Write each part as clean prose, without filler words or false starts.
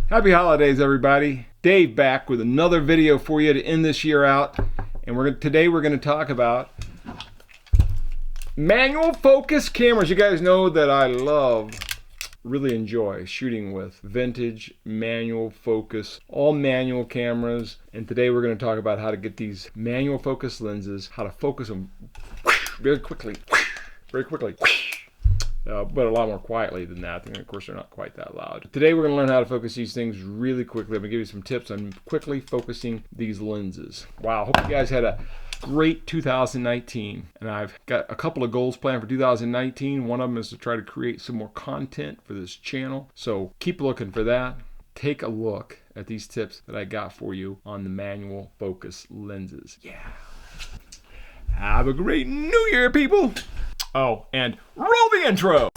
Happy holidays, everybody. Dave back with another video for you to end this year out. And today we're going to talk about manual focus cameras. You guys know that I really enjoy shooting with vintage manual focus, all manual cameras. And today we're going to talk about how to get these manual focus lenses, how to focus them very quickly. But a lot more quietly than that. And of course, they're not quite that loud. Today, we're going to learn how to focus these things really quickly. I'm going to give you some tips on quickly focusing these lenses. Wow, hope you guys had a great 2019. And I've got a couple of goals planned for 2019. One of them is to try to create some more content for this channel. So keep looking for that. Take a look at these tips that I got for you on the manual focus lenses. Yeah. Have a great New Year, people. Oh, and roll the intro!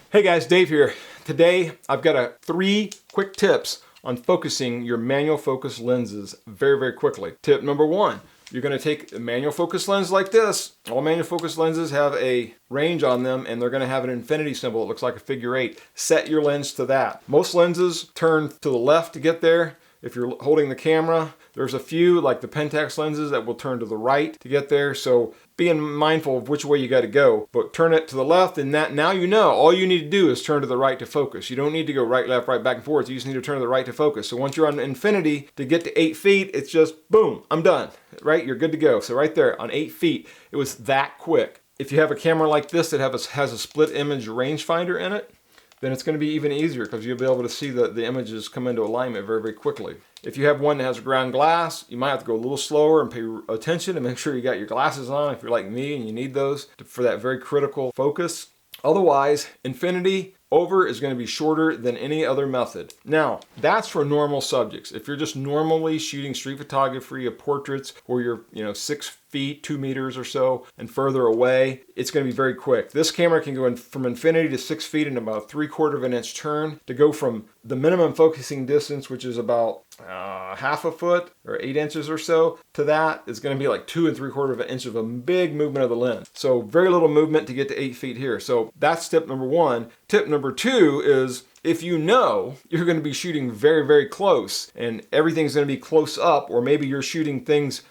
Hey guys, Dave here. Today I've got 3 quick tips on focusing your manual focus lenses very quickly. Tip number 1. You're going to take a manual focus lens like this. All manual focus lenses have a range on them, and they're going to have an infinity symbol. It looks like a figure 8. Set your lens to that. Most lenses turn to the left to get there. If you're holding the camera, there's a few like the Pentax lenses that will turn to the right to get there. So being mindful of which way you got to go, but turn it to the left, and that now you know all you need to do is turn to the right to focus. You don't need to go right, left, right, back and forth. You just need to turn to the right to focus. So once you're on infinity to get to 8 feet, it's just boom, I'm done, right? You're good to go. So right there on 8 feet, it was that quick. If you have a camera like this that has a split image rangefinder in it, then it's going to be even easier because you'll be able to see the images come into alignment very quickly. If you have one that has ground glass, you might have to go a little slower and pay attention and make sure you got your glasses on if you're like me and you need those for that very critical focus. Otherwise, infinity over is going to be shorter than any other method. Now, that's for normal subjects. If you're just normally shooting street photography of portraits or you're 6 feet, 2 meters or so and further away, it's going to be very quick. This camera can go from infinity to 6 feet in about 3/4 of an inch turn. To go from the minimum focusing distance, which is about half a foot or 8 inches or so, to that is going to be like 2 3/4 of an inch of a big movement of the lens. So very little movement to get to 8 feet here. So that's tip number 1. Tip number 2 is if you know you're going to be shooting very close and everything's going to be close up, or maybe you're shooting things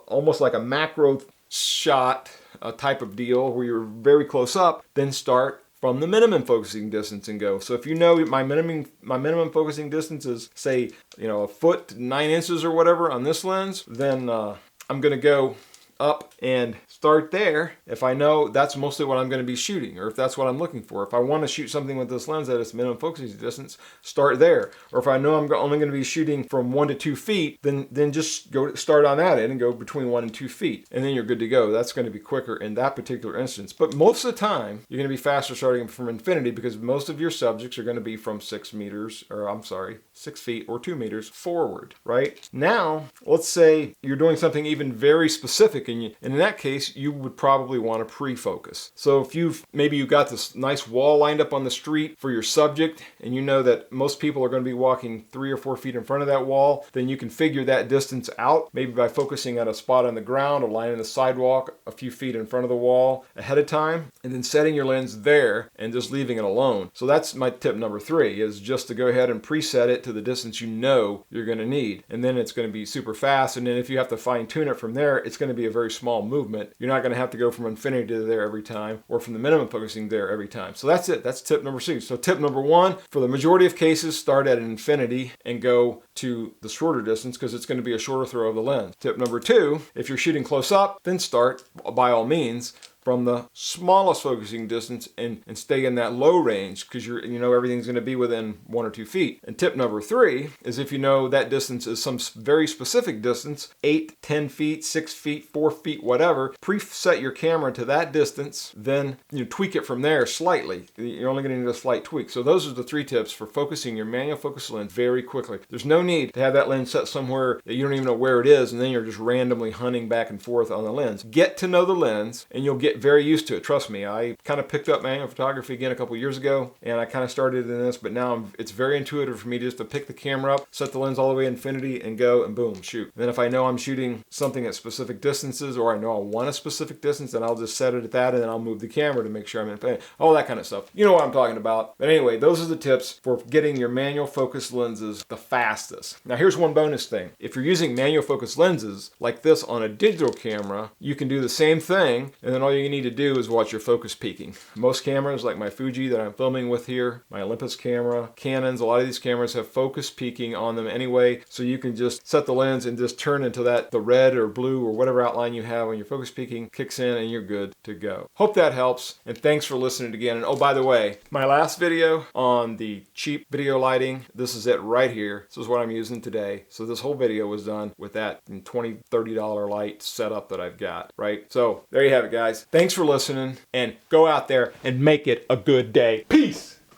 almost like a macro shot type of deal where you're very close up, then start from the minimum focusing distance and go. So if you know my minimum focusing distance is, say, a foot to 9 inches or whatever on this lens, then I'm going to go up and start there if I know that's mostly what I'm going to be shooting, or if that's what I'm looking for. If I want to shoot something with this lens at its minimum focusing distance, start there. Or if I know I'm only going to be shooting from 1 to 2 feet, then just start on that end and go between 1 and 2 feet, and then you're good to go. That's going to be quicker in that particular instance. But most of the time, you're going to be faster starting from infinity because most of your subjects are going to be from 6 feet or 2 meters forward, right? Now, let's say you're doing something even very specific, and in that case, you would probably want to pre-focus. So if maybe you got this nice wall lined up on the street for your subject, and you know that most people are going to be walking 3 or 4 feet in front of that wall, then you can figure that distance out, maybe by focusing at a spot on the ground or lining the sidewalk a few feet in front of the wall ahead of time, and then setting your lens there and just leaving it alone. So that's my tip number 3, is just to go ahead and preset it to the distance you know you're going to need. And then it's going to be super fast, and then if you have to fine tune it from there, it's going to be a very small movement. You're not going to have to go from infinity to there every time, or from the minimum focusing there every time. So that's it. That's tip number 2. So tip number 1, for the majority of cases, start at an infinity and go to the shorter distance because it's going to be a shorter throw of the lens. Tip number 2, if you're shooting close up, then start by all means from the smallest focusing distance and stay in that low range because everything's going to be within 1 or 2 feet. And tip number 3 is if you know that distance is some very specific distance, 8, 10 feet, 6 feet, 4 feet, whatever, preset your camera to that distance, then you tweak it from there slightly. You're only going to need a slight tweak. So those are the 3 tips for focusing your manual focus lens very quickly. There's no need to have that lens set somewhere that you don't even know where it is, and then you're just randomly hunting back and forth on the lens. Get to know the lens, and you'll get get very used to it. Trust me, I kind of picked up manual photography again a couple years ago, and I kind of started in this, but now it's very intuitive for me just to pick the camera up, set the lens all the way infinity, and go and boom, shoot. And then if I know I'm shooting something at specific distances, or I know I want a specific distance, then I'll just set it at that, and then I'll move the camera to make sure I'm in infinity. All that kind of stuff. You know what I'm talking about. But anyway, those are the tips for getting your manual focus lenses the fastest. Now here's one bonus thing. If you're using manual focus lenses like this on a digital camera, you can do the same thing, and then all you need to do is watch your focus peaking. Most cameras, like my Fuji that I'm filming with here, my Olympus camera, Canons, a lot of these cameras have focus peaking on them anyway, so you can just set the lens and just turn until the red or blue or whatever outline you have when your focus peaking kicks in, and you're good to go. Hope that helps, and thanks for listening again. And oh, by the way, my last video on the cheap video lighting, this is it right here. This is what I'm using today. So this whole video was done with that $20, $30 light setup that I've got, right? So there you have it, guys. Thanks for listening, and go out there and make it a good day. Peace!